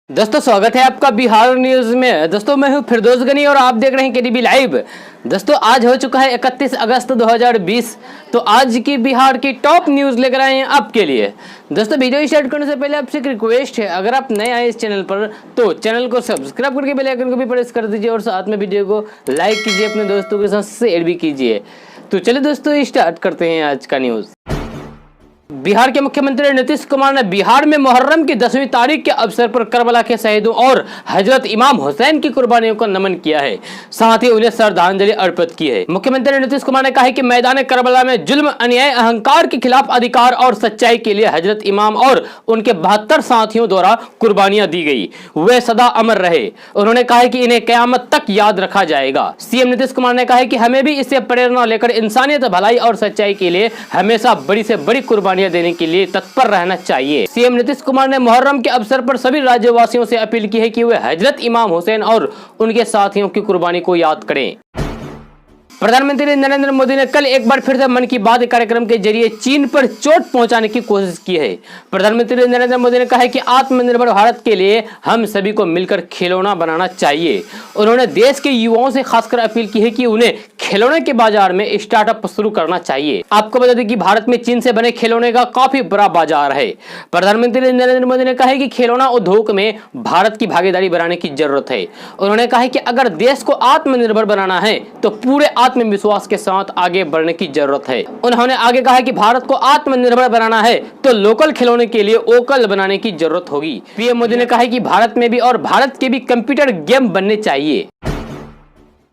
दोस्तों स्वागत है आपका बिहार न्यूज में। दोस्तों मैं हूं फिरदौस गनी और आप देख रहे हैं केडीबी लाइव। दोस्तों आज हो चुका है 31 अगस्त 2020। तो आज की बिहार की टॉप न्यूज लेकर आए हैं आपके लिए। दोस्तों वीडियो स्टार्ट करने से पहले आपसे एक रिक्वेस्ट है, अगर आप नए आए इस चैनल पर तो चैनल को सब्सक्राइब करके बेल आइकन को भी प्रेस कर दीजिए और साथ में वीडियो को लाइक कीजिए, अपने दोस्तों के साथ शेयर भी कीजिए। तो चलिए दोस्तों स्टार्ट करते हैं आज का न्यूज। बिहार के मुख्यमंत्री नीतीश कुमार ने बिहार में मुहर्रम की 10वीं तारीख के अवसर पर करबला के शहीदों और हजरत इमाम हुसैन की कुर्बानियों को नमन किया है, साथ ही उन्हें श्रद्धांजलि अर्पित की है। मुख्यमंत्री नीतीश कुमार ने कहा है कि मैदान करबला में जुल्म, अन्याय, अहंकार के खिलाफ अधिकार और सच्चाई के लिए हजरत इमाम और उनके 72 साथियों द्वारा कुर्बानियां दी गई, वे सदा अमर रहे। उन्होंने कहा है कि इन्हें कयामत तक याद रखा जाएगा। सीएम नीतीश कुमार ने कहा है कि हमें भी इससे प्रेरणा लेकर इंसानियत, भलाई और सच्चाई के लिए हमेशा बड़ी से बड़ी कुर्बानियां देने के लिए तत्पर रहना चाहिए। सीएम नीतीश कुमार ने मुहर्रम के अवसर पर सभी राज्यवासियों से अपील की है कि वे हजरत इमाम हुसैन और उनके साथियों की कुर्बानी को याद करें। प्रधानमंत्री नरेंद्र मोदी ने कल एक बार फिर से मन की बात कार्यक्रम के जरिए चीन पर चोट पहुंचाने की कोशिश की है। प्रधानमंत्री नरेंद्र मोदी ने कहा है कि आत्मनिर्भर भारत के लिए हम सभी को मिलकर खिलौना बनाना चाहिए। उन्होंने देश के युवाओं से खासकर अपील की है कि उन्हें खिलौने के बाजार में स्टार्टअप शुरू करना चाहिए। आपको बता दें कि भारत में चीन से बने खिलौने का काफी बड़ा बाजार है। प्रधानमंत्री नरेंद्र मोदी ने कहा है कि खिलौना उद्योग में भारत की भागीदारी बढ़ाने की जरूरत है। उन्होंने कहा है कि अगर देश को आत्मनिर्भर बनाना है तो पूरे आत्मविश्वास के साथ आगे बढ़ने की जरूरत है। उन्होंने आगे कहा कि भारत को आत्मनिर्भर बनाना है तो लोकल खिलौने के लिए ओकल बनाने की जरूरत होगी। पीएम मोदी ने कहा कि भारत में भी और भारत के भी कंप्यूटर गेम बनने चाहिए।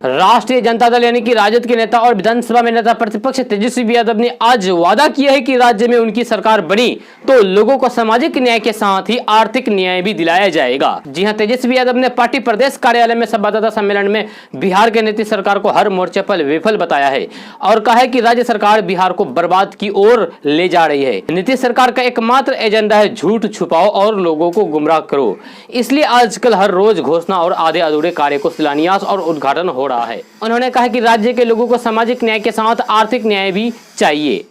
राष्ट्रीय जनता दल यानी कि राजद के नेता और विधानसभा में नेता प्रतिपक्ष तेजस्वी यादव ने आज वादा किया है कि राज्य में उनकी सरकार बनी तो लोगों को सामाजिक न्याय के साथ ही आर्थिक न्याय भी दिलाया जाएगा। जी हां, तेजस्वी यादव ने पार्टी प्रदेश कार्यालय में संवाददाता सम्मेलन में बिहार के नीतीश सरकार को हर मोर्चे पर विफल बताया है और कहा है कि राज्य सरकार बिहार को बर्बाद की ओर ले जा रही है। नीतीश सरकार का एकमात्र एजेंडा है झूठ छुपाओ और लोगों को गुमराह करो, इसलिए आजकल हर रोज घोषणा और आधे अधूरे कार्य को शिलान्यास और उद्घाटन हो रहा है। उन्होंने कहा कि राज्य के लोगों को सामाजिक न्याय के साथ आर्थिक न्याय भी चाहिए।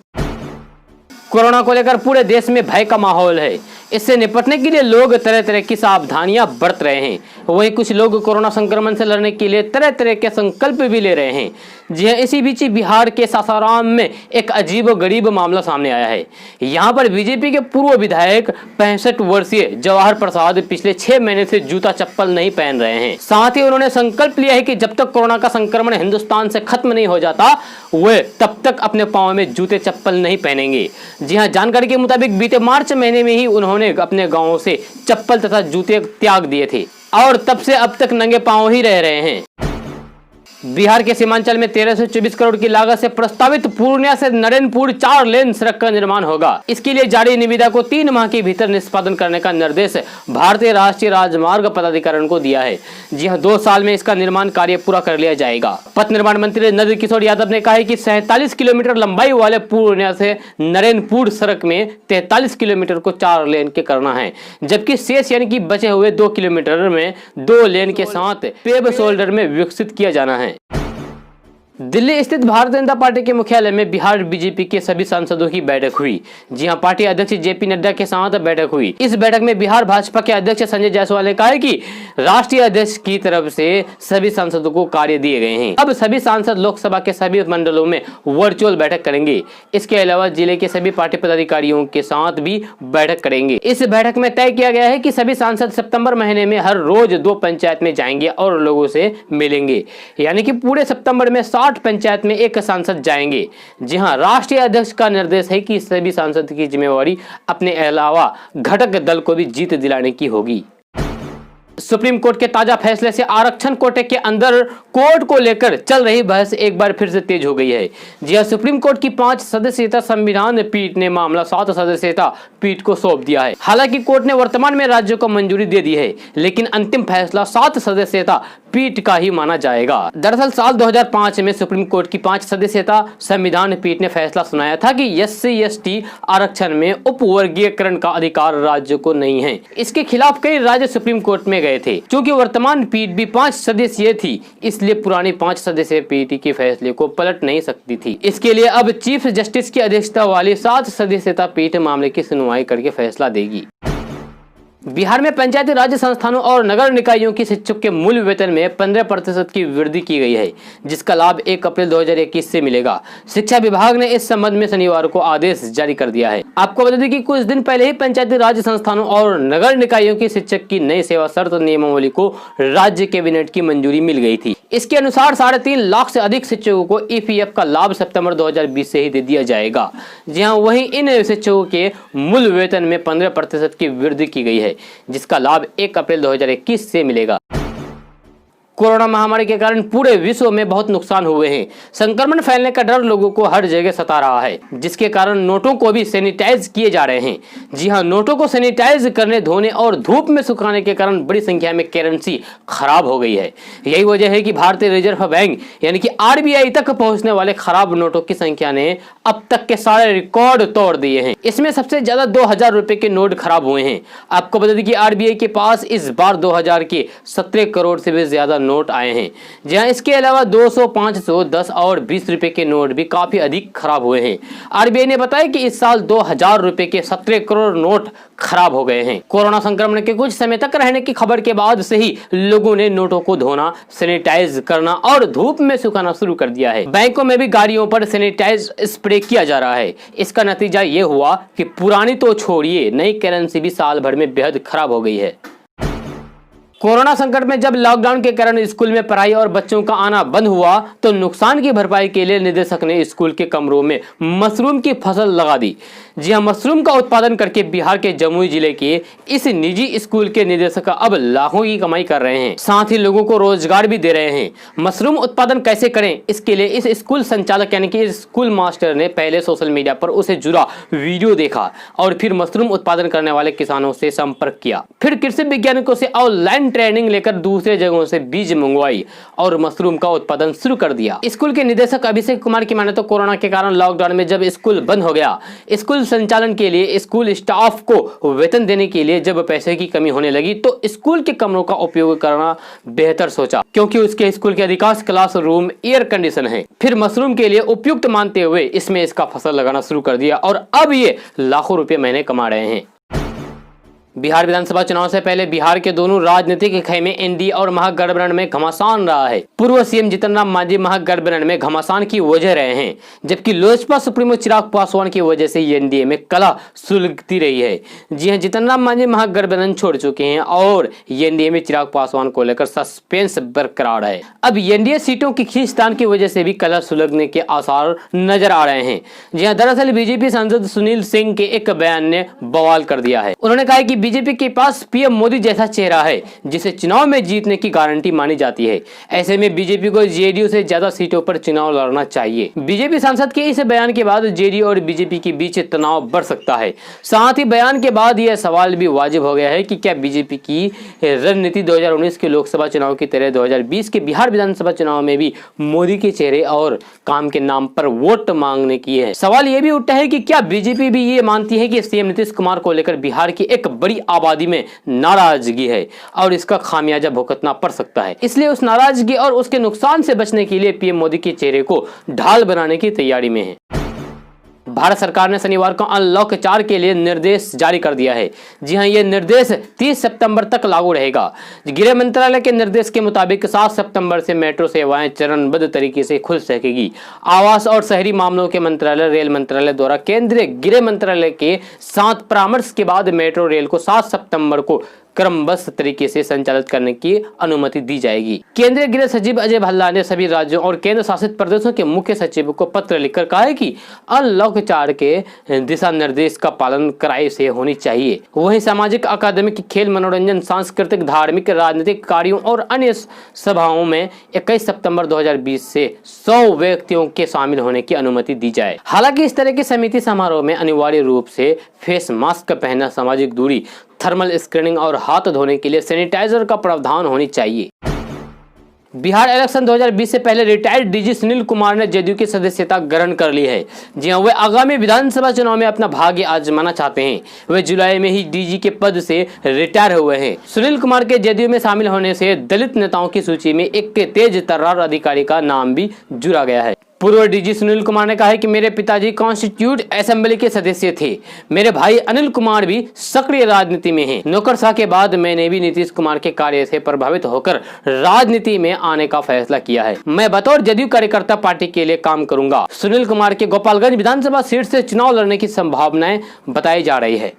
कोरोना को लेकर पूरे देश में भय का माहौल है। इससे निपटने के लिए लोग तरह तरह की सावधानियां बरत रहे हैं। वहीं कुछ लोग कोरोना संक्रमण से लड़ने के लिए तरह तरह के संकल्प भी ले रहे हैं। जी हां, इसी बीच बिहार के सासाराम में एक अजीब व गरीब मामला सामने आया है। यहां पर बीजेपी के पूर्व विधायक 65 वर्षीय जवाहर प्रसाद पिछले 6 महीने से जूता चप्पल नहीं पहन रहे हैं। साथ ही उन्होंने संकल्प लिया है कि जब तक कोरोना का संक्रमण हिंदुस्तान से खत्म नहीं हो जाता वे तब तक अपने पांव में जूते चप्पल नहीं पहनेंगे। जी हां, जानकारी के मुताबिक बीते मार्च महीने में ही उन्होंने अपने गांवों से चप्पल तथा जूते त्याग दिए थे और तब से अब तक नंगे पांव ही रह रहे हैं। बिहार के सीमांचल में 1324 करोड़ की लागत से प्रस्तावित पूर्णिया से नरेनपुर 4 लेन सड़क का निर्माण होगा। इसके लिए जारी निविदा को 3 माह के भीतर निष्पादन करने का निर्देश भारतीय राष्ट्रीय राजमार्ग पदाधिकरण को दिया है। जी हां, 2 साल में इसका निर्माण कार्य पूरा कर लिया जाएगा। पथ निर्माण मंत्री नंद किशोर यादव ने कहा है कि 47 किलोमीटर लंबाई वाले पूर्णिया से नरेनपुर सड़क में 43 किलोमीटर को 4 लेन के करना है, जबकि शेष यानी कि बचे हुए 2 किलोमीटर में 2 लेन के साथ पेव शोल्डर में विकसित किया जाना है। दिल्ली स्थित भारतीय जनता पार्टी के मुख्यालय में बिहार बीजेपी के सभी सांसदों की बैठक हुई। जी हां, पार्टी अध्यक्ष जेपी नड्डा के साथ बैठक हुई। इस बैठक में बिहार भाजपा के अध्यक्ष संजय जायसवाल ने कहा है कि राष्ट्रीय अध्यक्ष की तरफ से सभी सांसदों को कार्य दिए गए हैं। अब सभी सांसद लोकसभा के सभी मंडलों में वर्चुअल बैठक करेंगे। इसके अलावा जिले के सभी पार्टी पदाधिकारियों के साथ भी बैठक करेंगे। इस बैठक में तय किया गया है कि सभी सांसद सितंबर महीने में हर रोज 2 पंचायत में जाएंगे और लोगों से मिलेंगे, यानी कि पूरे सितंबर में 60 पंचायत में एक सांसद जाएंगे। जी हां, राष्ट्रीय अध्यक्ष का निर्देश है कि सभी सांसद की जिम्मेवारी अपने अलावा घटक दल को भी जीत दिलाने की होगी। सुप्रीम कोर्ट के ताजा फैसले से आरक्षण कोटे के अंदर कोर्ट को लेकर चल रही बहस एक बार फिर से तेज हो गई है। जी हां, सुप्रीम कोर्ट की 5 सदस्यीय संविधान पीठ ने मामला 7 सदस्यीय पीठ को सौंप दिया है। हालांकि कोर्ट ने वर्तमान में राज्यों को मंजूरी दे दी है, लेकिन अंतिम फैसला 7 सदस्यीय पीठ का ही माना जाएगा। दरअसल साल 2005 में सुप्रीम कोर्ट की 5 सदस्यीय संविधान पीठ ने फैसला सुनाया था कि SC/ST आरक्षण में उपवर्गीयकरण का अधिकार राज्य को नहीं है। इसके खिलाफ कई राज्य सुप्रीम कोर्ट में गए थे। क्योंकि वर्तमान पीठ भी 5 सदस्यीय थी, इसलिए पुरानी 5 सदस्यीय पीठ के फैसले को पलट नहीं सकती थी। इसके लिए अब चीफ जस्टिस की अध्यक्षता वाली 7 सदस्यीय पीठ मामले की सुनवाई करके फैसला देगी। बिहार में पंचायती राज संस्थानों और नगर निकायों की शिक्षक के मूल वेतन में 15% की वृद्धि की गई है, जिसका लाभ 1 अप्रैल 2021 से मिलेगा। शिक्षा विभाग ने इस संबंध में शनिवार को आदेश जारी कर दिया है। आपको बता दें कि कुछ दिन पहले ही पंचायती राज संस्थानों और नगर निकायों की शिक्षक की नई सेवा शर्त नियमावली को राज्य कैबिनेट की मंजूरी मिल गई थी। इसके अनुसार 3.5 लाख से अधिक शिक्षकों को EPF का लाभ सितंबर 2020 से ही दे दिया जाएगा। जी हाँ, वहीं इन शिक्षकों के मूल वेतन में 15% की वृद्धि की गई है, जिसका लाभ 1 अप्रैल 2021 से मिलेगा। कोरोना महामारी के कारण पूरे विश्व में बहुत नुकसान हुए हैं। संक्रमण फैलने का डर लोगों को हर जगह सता रहा है, जिसके कारण नोटों को भी सैनिटाइज किए जा रहे हैं। जी हां, नोटों को सैनिटाइज करने, धोने और धूप में सुखाने के कारण बड़ी संख्या में करेंसी खराब हो गई है। यही वजह है कि भारतीय रिजर्व बैंक यानी कि RBI तक पहुंचने वाले खराब नोटों की संख्या ने अब तक के सारे रिकॉर्ड तोड़ दिए हैं। इसमें सबसे ज्यादा 2000 रुपए के नोट खराब हुए हैं। आपको बता दें कि RBI के पास इस बार 2000 के 17 करोड़ से भी ज्यादा नोट आए हैं। जहां इसके अलावा 200, 500, 10 और 20 रुपए के नोट भी काफी अधिक खराब हुए हैं। RBI ने बताया कि इस साल 2000 रुपए के 17 करोड़ नोट खराब हो गए हैं। कोरोना संक्रमण के कुछ समय तक रहने की खबर के बाद से ही लोगों ने नोटों को धोना, सैनिटाइज करना और धूप में सुखाना शुरू कर दिया है। बैंकों में भी गाड़ियों पर सैनिटाइज स्प्रे किया जा रहा है। इसका नतीजा ये हुआ कि पुरानी तो छोड़िए, नई करेंसी भी साल भर में बेहद खराब हो गई है। कोरोना संकट में जब लॉकडाउन के कारण स्कूल में पढ़ाई और बच्चों का आना बंद हुआ, तो नुकसान की भरपाई के लिए निदेशक ने स्कूल के कमरों में मशरूम की फसल लगा दी। जी हां, मशरूम का उत्पादन करके बिहार के जमुई जिले के इस निजी स्कूल के निदेशक अब लाखों की कमाई कर रहे हैं, साथ ही लोगों को रोजगार भी दे रहे हैं। मशरूम उत्पादन कैसे करें, इसके लिए इस स्कूल संचालक यानी कि स्कूल मास्टर ने पहले सोशल मीडिया पर उसे जुड़ा वीडियो देखा और फिर मशरूम उत्पादन करने वाले किसानों से संपर्क किया। फिर कृषि वैज्ञानिकों से ऑनलाइन ट्रेनिंग लेकर दूसरे जगहों से बीज मंगवाई और मशरूम का उत्पादन शुरू कर दिया। स्कूल के निदेशक अभिषेक कुमार की माने तो कोरोना के कारण लॉकडाउन में जब स्कूल बंद हो गया, स्कूल संचालन के लिए स्कूल स्टाफ को वेतन देने के लिए जब पैसे की कमी होने लगी, तो स्कूल के कमरों का उपयोग करना बेहतर सोचा, क्योंकि उसके स्कूल के अधिकांश क्लासरूम एयर कंडीशन है। फिर मशरूम के लिए उपयुक्त मानते हुए इसमें इसका फसल लगाना शुरू कर दिया और अब ये लाखों रुपए महीने कमा रहे हैं। बिहार विधानसभा चुनाव से पहले बिहार के दोनों राजनीतिक खेमे NDA और महागठबंधन में घमासान रहा है। पूर्व CM जीतन राम मांझी महागठबंधन में घमासान की वजह रहे हैं, जबकि लोजपा सुप्रीमो चिराग पासवान की वजह से NDA में कलह सुलगती रही है। जी हां, जीतन राम मांझी महागठबंधन छोड़ चुके हैं और NDA में चिराग पासवान को लेकर सस्पेंस बरकरार है। अब NDA सीटों की खींचतान की वजह से भी कलह सुलगने के आसार नजर आ रहे हैं। जी हां, दरअसल बीजेपी सांसद सुनील सिंह के एक बयान ने बवाल कर दिया है। उन्होंने कहा कि बीजेपी के पास PM मोदी जैसा चेहरा है, जिसे चुनाव में जीतने की गारंटी मानी जाती है। ऐसे में बीजेपी को JDU से ज्यादा सीटों पर चुनाव लड़ना चाहिए। बीजेपी सांसद के इस बयान के बाद JDU और बीजेपी के बीच तनाव बढ़ सकता है। साथ ही बयान के बाद यह सवाल भी वाजिब हो गया है कि क्या बीजेपी की रणनीति 2019 के लोकसभा चुनाव की तरह 2020 के बिहार विधानसभा चुनाव में भी मोदी के चेहरे और काम के नाम पर वोट मांगने की है। सवाल यह भी उठता है कि क्या बीजेपी भी ये मानती है कि CM नीतीश कुमार को लेकर बिहार की एक बड़ी आबादी में नाराजगी है और इसका खामियाजा भुगतना पड़ सकता है। इसलिए उस नाराजगी और उसके नुकसान से बचने के लिए PM मोदी के चेहरे को ढाल बनाने की तैयारी में है। भारत सरकार ने शनिवार को अनलॉक 4 के लिए निर्देश जारी कर दिया है। जी हां, यह निर्देश 30 सितंबर तक लागू रहेगा। गृह मंत्रालय के निर्देश के मुताबिक 7 सितंबर से मेट्रो सेवाएं चरणबद्ध तरीके से खुल सकेगी। आवास और शहरी मामलों के मंत्रालय, रेल मंत्रालय द्वारा केंद्रीय गृह मंत्रालय के साथ परामर्श के बाद मेट्रो रेल को 7 सितंबर को क्रमबद्ध तरीके से संचालित करने की अनुमति दी जाएगी। केंद्रीय गृह सचिव अजय भल्ला ने सभी राज्यों और केंद्र शासित प्रदेशों के मुख्य सचिवों को पत्र लिखकर कहा है कि अनलॉक 4 के दिशा निर्देश का पालन कड़ाई से होनी चाहिए। वहीं सामाजिक, अकादमिक, खेल, मनोरंजन, सांस्कृतिक, धार्मिक, राजनीतिक कार्यों और अन्य सभाओं में 21 सितंबर 2020 से 100 व्यक्तियों के शामिल होने की अनुमति दी जाए। हालांकि इस तरह की समिति समारोह में अनिवार्य रूप से फेस मास्क पहनना, सामाजिक दूरी, थर्मल स्क्रीनिंग और हाथ धोने के लिए सैनिटाइजर का प्रावधान होनी चाहिए। बिहार इलेक्शन 2020 से पहले रिटायर्ड DG सुनील कुमार ने JDU की सदस्यता ग्रहण कर ली है। जी हां, वे आगामी विधानसभा चुनाव में अपना भाग्य आजमाना चाहते हैं। वे जुलाई में ही DG के पद से रिटायर हुए हैं। सुनील कुमार के JDU में शामिल होने से दलित नेताओं की सूची में एक तेज तर्रार अधिकारी का नाम भी जुड़ा गया है। पूर्व डीजी सुनील कुमार ने कहा है कि मेरे पिताजी कॉन्स्टिट्यूट असेंबली के सदस्य थे। मेरे भाई अनिल कुमार भी सक्रिय राजनीति में हैं। नौकरशाह के बाद मैंने भी नीतीश कुमार के कार्य से प्रभावित होकर राजनीति में आने का फैसला किया है। मैं बतौर जदयू कार्यकर्ता पार्टी के लिए काम करूंगा। सुनील कुमार के गोपालगंज विधानसभा सीट से चुनाव लड़ने की संभावनाएं बताई जा रही है।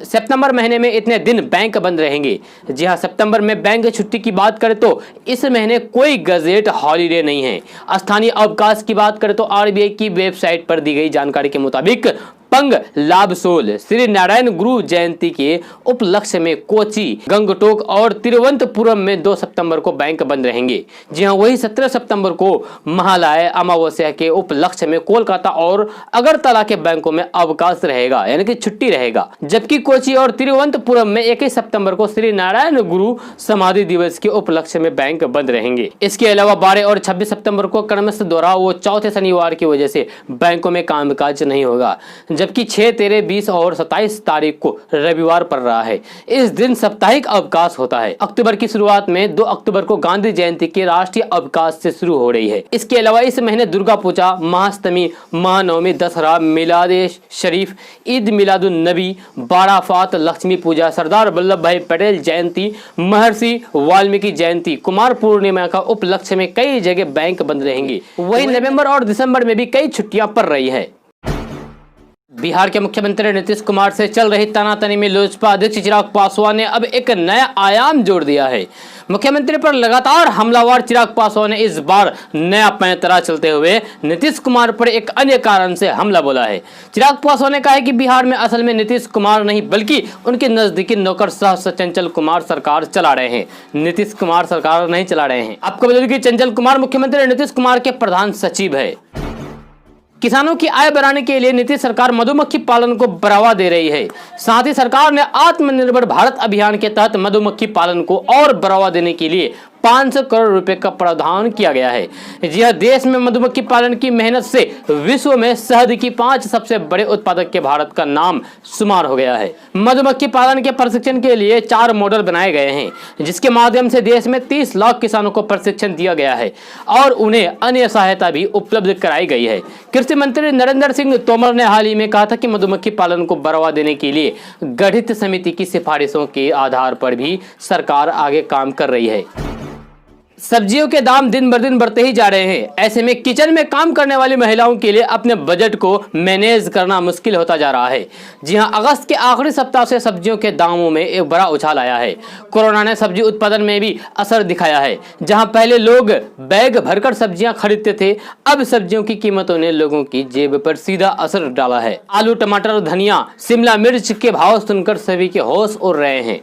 सितंबर महीने में इतने दिन बैंक बंद रहेंगे। जी हां, सितंबर में बैंक छुट्टी की बात करें तो इस महीने कोई गजेट हॉलीडे नहीं है। स्थानीय अवकाश की बात करें तो आरबीआई की वेबसाइट पर दी गई जानकारी के मुताबिक पंग लाबसोल श्री नारायण गुरु जयंती के उपलक्ष्य में कोची, गंगटोक और तिरुवनंतपुरम में 2 सितंबर को बैंक बंद रहेंगे। जी हां, वही 17 सितंबर को महालय अमावस्या के उपलक्ष्य में कोलकाता और अगरतला के बैंकों में अवकाश रहेगा, यानी कि छुट्टी रहेगा। जबकि कोची और तिरुवनंतपुरम में 21 सितंबर को श्री नारायण गुरु समाधि दिवस के उपलक्ष्य में बैंक बंद रहेंगे। इसके अलावा 12 और 26 सितंबर को क्रमशः दोहराव वो चौथे शनिवार की वजह से बैंकों में कामकाज नहीं होगा। जबकि 6, 13, 20 और 27 तारीख को रविवार पड़ रहा है। इस दिन साप्ताहिक अवकाश होता है। अक्टूबर की शुरुआत में 2 अक्टूबर को गांधी जयंती के राष्ट्रीय अवकाश से शुरू हो रही है। इसके अलावा इस महीने दुर्गा पूजा, महाअष्टमी, महानवमी, दशहरा, मिलादे शरीफ, ईद मिलादुन नबी, बाराफात, लक्ष्मी पूजा, सरदार वल्लभ भाई पटेल जयंती, महर्षि वाल्मीकि जयंती, कुमार पूर्णिमा का उपलक्ष्य में कई जगह बैंक बंद रहेंगे। वही नवंबर और दिसंबर में भी कई छुट्टियां पड़ रही है। बिहार के मुख्यमंत्री नीतीश कुमार से चल रही तनातनी में लोजपा अध्यक्ष चिराग पासवान ने अब एक नया आयाम जोड़ दिया है। मुख्यमंत्री पर लगातार हमलावर चिराग पासवान ने इस बार नया पैंतरा चलते हुए नीतीश कुमार पर एक अन्य कारण से हमला बोला है। चिराग पासवान ने कहा है कि बिहार में असल में नीतीश कुमार नहीं बल्कि उनके नजदीकी नौकरशाह चंचल कुमार सरकार चला रहे हैं। नीतीश कुमार सरकार नहीं चला रहे हैं। आपको बता दें कि चंचल कुमार मुख्यमंत्री नीतीश कुमार के प्रधान सचिव है। किसानों की आय बढ़ाने के लिए नीतीश सरकार मधुमक्खी पालन को बढ़ावा दे रही है। साथ ही सरकार ने आत्मनिर्भर भारत अभियान के तहत मधुमक्खी पालन को और बढ़ावा देने के लिए 500 करोड़ रुपए का प्रावधान किया गया है। यह देश में मधुमक्खी पालन की मेहनत से विश्व में शहद की 5 सबसे बड़े उत्पादक के भारत का नाम शुमार हो गया है। मधुमक्खी पालन के प्रशिक्षण के लिए 4 मॉडल बनाए गए हैं, जिसके माध्यम से देश में 30 लाख किसानों को प्रशिक्षण दिया गया है और उन्हें अन्य सहायता भी उपलब्ध कराई गई है। कृषि मंत्री नरेंद्र सिंह तोमर ने हाल ही में कहा था कि मधुमक्खी पालन को बढ़ावा देने के लिए गठित समिति की सिफारिशों के आधार पर भी सरकार आगे काम कर रही है। सब्जियों के दाम दिन ब दिन बढ़ते ही जा रहे हैं। ऐसे में किचन में काम करने वाली महिलाओं के लिए अपने बजट को मैनेज करना मुश्किल होता जा रहा है। जी हां, अगस्त के आखिरी सप्ताह से सब्जियों के दामों में एक बड़ा उछाल आया है। कोरोना ने सब्जी उत्पादन में भी असर दिखाया है। जहां पहले लोग बैग भरकर सब्जियां खरीदते थे, अब सब्जियों की कीमतों ने लोगों की जेब पर सीधा असर डाला है। आलू, टमाटर, धनिया, शिमला मिर्च के भाव सुनकर सभी के होश उड़ रहे हैं।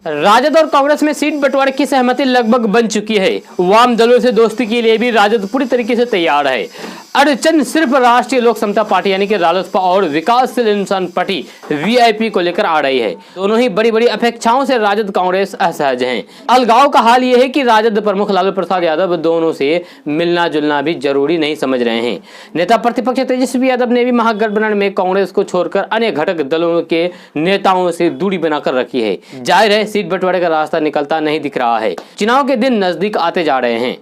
राजद और कांग्रेस में सीट बंटवारे की सहमति लगभग बन चुकी है। वाम दलों से दोस्ती के लिए भी राजद पूरी तरीके से तैयार है। अड़चन सिर्फ राष्ट्रीय लोक समता पार्टी यानी कि रालोसपा और विकासशील इंसान पार्टी वीआईपी को लेकर आ रही है। दोनों ही बड़ी बड़ी अपेक्षाओं से राजद कांग्रेस असहज हैं। अलगाव का हाल यह है कि राजद प्रमुख लालू प्रसाद यादव दोनों से मिलना जुलना भी जरूरी नहीं समझ रहे हैं। नेता प्रतिपक्ष तेजस्वी यादव ने भी महागठबंधन में कांग्रेस को छोड़कर अन्य घटक दलों के नेताओं से दूरी बनाकर रखी है। जाहिर है सीट बंटवारे का रास्ता निकलता नहीं दिख रहा है। चुनाव के दिन नजदीक आते जा रहे हैं।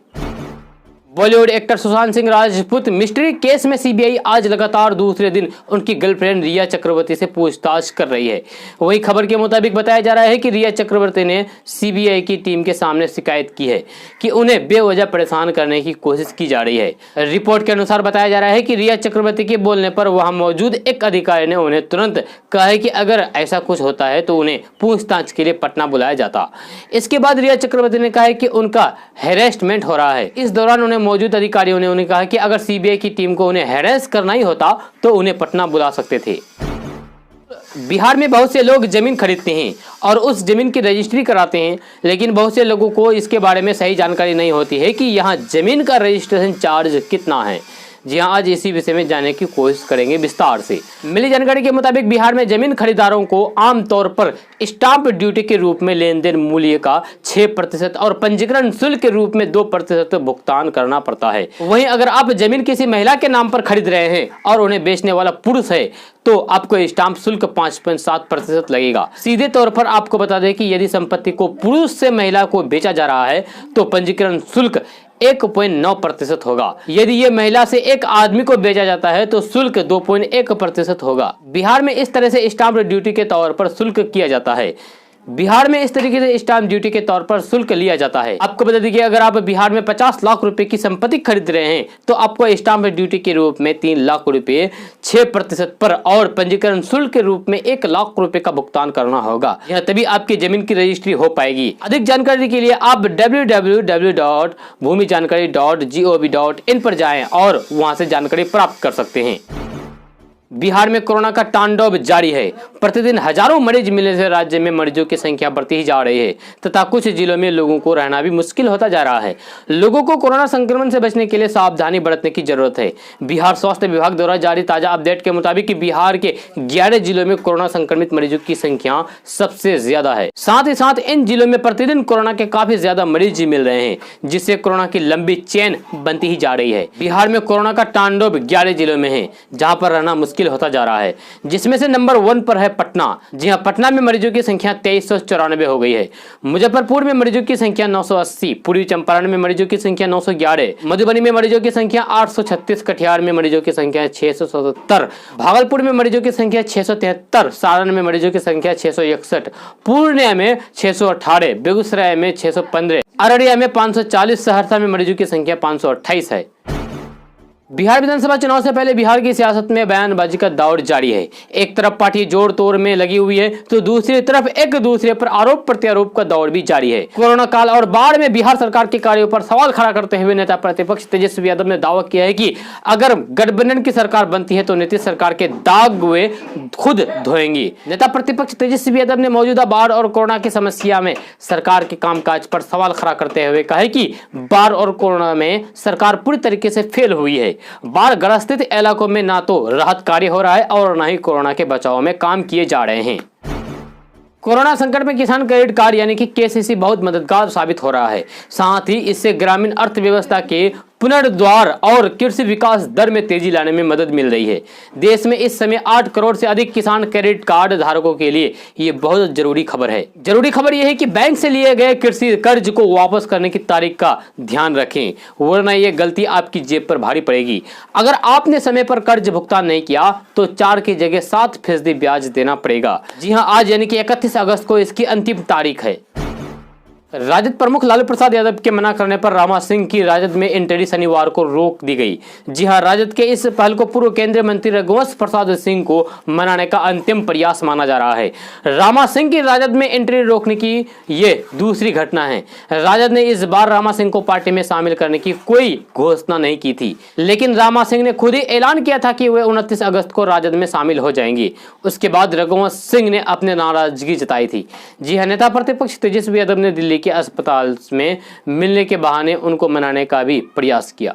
Bollywood actor Sushant Singh Rajput mystery case में सीबीआई आज लगातार दूसरे दिन उनकी गर्लफ्रेंड रिया चक्रवर्ती से पूछताछ कर रही है। वही खबर के मुताबिक बताया जा रहा है कि रिया चक्रवर्ती ने सीबीआई की टीम के सामने शिकायत की है कि उन्हें बेवजह परेशान करने की कोशिश की जा रही है। रिपोर्ट के अनुसार बताया जा रहा है कि रिया चक्रवर्ती के बोलने पर वहां मौजूद एक अधिकारी ने उन्हें तुरंत कहा है कि अगर ऐसा कुछ होता है तो उन्हें पूछताछ के लिए पटना बुलाया जाता। इसके बाद रिया चक्रवर्ती ने कहा है कि उनका हैरेसमेंट हो रहा है। इस दौरान उन्हें मौजूद अधिकारियों ने उन्हें कहा कि अगर सीबीआई की टीम को उन्हें हैरेस करना ही होता तो उन्हें पटना बुला सकते थे। बिहार में बहुत से लोग जमीन खरीदते हैं और उस जमीन की रजिस्ट्री कराते हैं, लेकिन बहुत से लोगों को इसके बारे में सही जानकारी नहीं होती है कि यहाँ जमीन का रजिस्ट्रेशन चार्ज कितना है। जी हाँ, आज इसी विषय में जानने की कोशिश करेंगे विस्तार से। मिली जानकारी के मुताबिक बिहार में जमीन खरीदारों को आमतौर पर स्टाम्प ड्यूटी के रूप में लेन देन मूल्य का 6% और पंजीकरण शुल्क के रूप में 2% भुगतान करना पड़ता है। वहीं अगर आप जमीन किसी महिला के नाम पर खरीद रहे हैं और उन्हें बेचने वाला पुरुष है तो आपको स्टाम्प शुल्क 5.7% लगेगा। सीधे तौर पर आपको बता दें कि यदि संपत्ति को पुरुष से महिला को बेचा जा रहा है तो पंजीकरण शुल्क 1.9% होगा। यदि ये महिला से एक आदमी को भेजा जाता है तो शुल्क 2.1% होगा। बिहार में इस तरह से स्टाम्प ड्यूटी के तौर पर शुल्क किया जाता है। बिहार में इस तरीके से स्टाम्प ड्यूटी के तौर पर शुल्क लिया जाता है। आपको बता दें कि अगर आप बिहार में 50 लाख रुपए की संपत्ति खरीद रहे हैं तो आपको स्टाम्प ड्यूटी के रूप में 3 लाख रुपए 6% पर और पंजीकरण शुल्क के रूप में 1 लाख रुपए का भुगतान करना होगा। यह तभी आपकी जमीन की रजिस्ट्री हो पाएगी। अधिक जानकारी के लिए आप www.bhumijankari.gov.in पर जाएं और वहां से जानकारी प्राप्त कर सकते हैं। बिहार में कोरोना का तांडव जारी है। प्रतिदिन हजारों मरीज मिलने से राज्य में मरीजों की संख्या बढ़ती ही जा रही है तथा कुछ जिलों में लोगों को रहना भी मुश्किल होता जा रहा है। लोगों को कोरोना संक्रमण से बचने के लिए सावधानी बरतने की जरूरत है। बिहार स्वास्थ्य विभाग द्वारा जारी ताजा अपडेट के मुताबिक बिहार के 11 जिलों में कोरोना संक्रमित मरीजों की संख्या सबसे ज्यादा है। साथ ही साथ इन जिलों में प्रतिदिन कोरोना के काफी ज्यादा मरीज मिल रहे हैं, जिससे कोरोना की लंबी चेन बनती ही जा रही है। बिहार में कोरोना का तांडव 11 जिलों में है जहां पर रहना मुश्किल होता जा रहा है, जिसमें से नंबर 1 पर है पटना। जी हां, पटना में मरीजों की संख्या 2394 हो गई है। मुजफ्फरपुर में मरीजों की संख्या 980, पूर्वी चंपारण में मरीजों की संख्या 911, मधुबनी में मरीजों की संख्या 836, कटिहार में मरीजों की संख्या 677, भागलपुर में मरीजों की संख्या 673, सारण में मरीजों की संख्या 661, पूर्णिया में 618, बेगूसराय में 615, अररिया में 540, सहरसा में मरीजों की संख्या 528 है। बिहार विधानसभा चुनाव से पहले बिहार की सियासत में बयानबाजी का दौर जारी है। एक तरफ पार्टी जोड़ तोड़ में लगी हुई है तो दूसरी तरफ एक दूसरे पर आरोप प्रत्यारोप का दौर भी जारी है। कोरोना काल और बाढ़ में बिहार सरकार के कार्यों पर सवाल खड़ा करते हुए नेता प्रतिपक्ष तेजस्वी यादव ने दावा किया है कि अगर गठबंधन की सरकार बनती है तो नीतीश सरकार के दाग वे खुद धोएंगी। नेता प्रतिपक्ष तेजस्वी यादव ने मौजूदा बाढ़ और कोरोना की समस्या में सरकार के कामकाज पर सवाल खड़ा करते हुए कहा कि बाढ़ और कोरोना में सरकार पूरी तरीके से फेल हुई है। बाढ़ ग्रसित इलाकों में ना तो राहत कार्य हो रहा है और न ही कोरोना के बचाव में काम किए जा रहे हैं। कोरोना संकट में किसान क्रेडिट कार्ड यानी कि केसीसी बहुत मददगार साबित हो रहा है। साथ ही इससे ग्रामीण अर्थव्यवस्था के पुनर्द्वार और कृषि विकास दर में तेजी लाने में मदद मिल रही है। देश में इस समय 8 करोड़ से अधिक किसान क्रेडिट कार्ड धारकों के लिए ये बहुत जरूरी खबर है। जरूरी खबर यह है कि बैंक से लिए गए कृषि कर्ज को वापस करने की तारीख का ध्यान रखें, वरना ये गलती आपकी जेब पर भारी पड़ेगी। अगर आपने समय पर कर्ज भुगतान नहीं किया तो 4 की जगह 7% ब्याज देना पड़ेगा। जी हाँ, आज यानी कि 31 अगस्त को इसकी अंतिम तारीख है। राजद प्रमुख लालू प्रसाद यादव के मना करने पर रामा सिंह की राजद में एंट्री शनिवार को रोक दी गई। जी हां, राजद के इस पहल को पूर्व केंद्रीय मंत्री रघुवंश प्रसाद सिंह को मनाने का अंतिम प्रयास माना जा रहा है। रामा सिंह की राजद में एंट्री रोकने की ये दूसरी घटना है। राजद ने इस बार रामा सिंह को पार्टी में शामिल करने की कोई घोषणा नहीं की थी, लेकिन रामा सिंह ने खुद ही ऐलान किया था कि वे 29 अगस्त को राजद में शामिल हो जाएंगे। उसके बाद रघुवंश सिंह ने अपनी नाराजगी जताई थी। जी हां, नेता प्रतिपक्ष तेजस्वी यादव ने दिल्ली के अस्पताल में मिलने के बहाने उनको मनाने का भी प्रयास किया।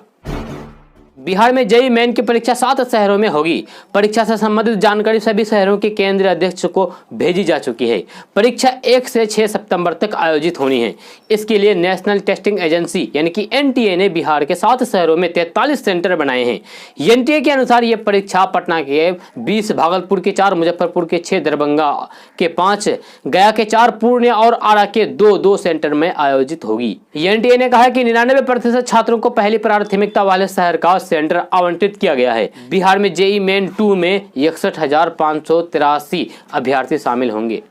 बिहार में जेईई मेन की परीक्षा 7 शहरों में होगी। परीक्षा से संबंधित जानकारी सभी शहरों के केंद्रीय अध्यक्ष को भेजी जा चुकी है। परीक्षा 1 से 6 सितंबर तक आयोजित होनी है। इसके लिए नेशनल टेस्टिंग एजेंसी यानी कि एनटीए ने बिहार के 7 शहरों में 43 सेंटर बनाए हैं। एनटीए के अनुसार ये परीक्षा पटना के 20, भागलपुर के 4, मुजफ्फरपुर के 6, दरभंगा के 5, गया के 4, पूर्णिया और आरा के 2 सेंटर में आयोजित होगी। एनटीए ने कहा कि 99% छात्रों को पहली प्राथमिकता वाले शहर का सेंटर आवंटित किया गया है। बिहार में जेईई मेन 2 में 61,583 अभ्यर्थी शामिल होंगे।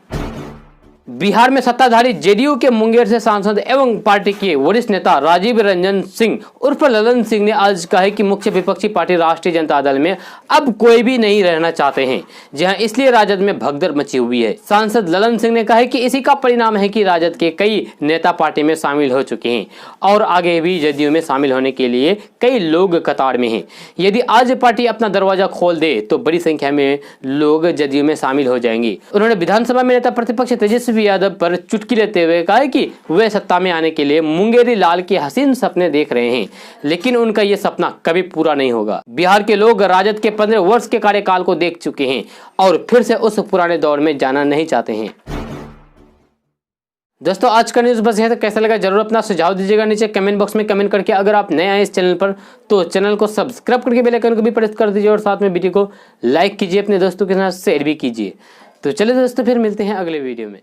बिहार में सत्ताधारी जेडीयू के मुंगेर से सांसद एवं पार्टी के वरिष्ठ नेता राजीव रंजन सिंह उर्फ ललन सिंह ने आज कहा कि मुख्य विपक्षी पार्टी राष्ट्रीय जनता दल में अब कोई भी नहीं रहना चाहते हैं, जहां इसलिए राजद में भगदड़ मची हुई है। सांसद ललन सिंह ने कहा कि इसी का परिणाम है कि राजद के कई नेता पार्टी में शामिल हो चुके हैं और आगे भी जेडीयू में शामिल होने के लिए कई लोग कतार में हैं। यदि आज पार्टी अपना दरवाजा खोल दे तो बड़ी संख्या में लोग जेडीयू में शामिल हो जाएंगे। उन्होंने विधानसभा में नेता प्रतिपक्ष तेजस्वी यादव पर चुटकी लेते हुए कहा कि वे सत्ता में आने के लिए मुंगेरी लाल के हसीन सपने देख रहे हैं, लेकिन उनका यह सपना कभी पूरा नहीं होगा। बिहार के लोग राजद के 15 वर्ष के कार्यकाल को देख चुके हैं और फिर से उस पुराने दौर में जाना नहीं चाहते हैं। दोस्तों, आज का न्यूज़ बस यहाँ तक। कैसा लगा जरूर अपना सुझाव दीजिएगा नीचे कमेंट बॉक्स में कमेंट करके। अगर आप नए आए इस चैनल पर तो चैनल को सब्सक्राइब करके बेल आइकन को भी प्रेस कर दीजिए और साथ में वीडियो को लाइक कीजिए, अपने दोस्तों के साथ शेयर भी कीजिए। तो चलिए दोस्तों, फिर मिलते हैं अगले वीडियो में।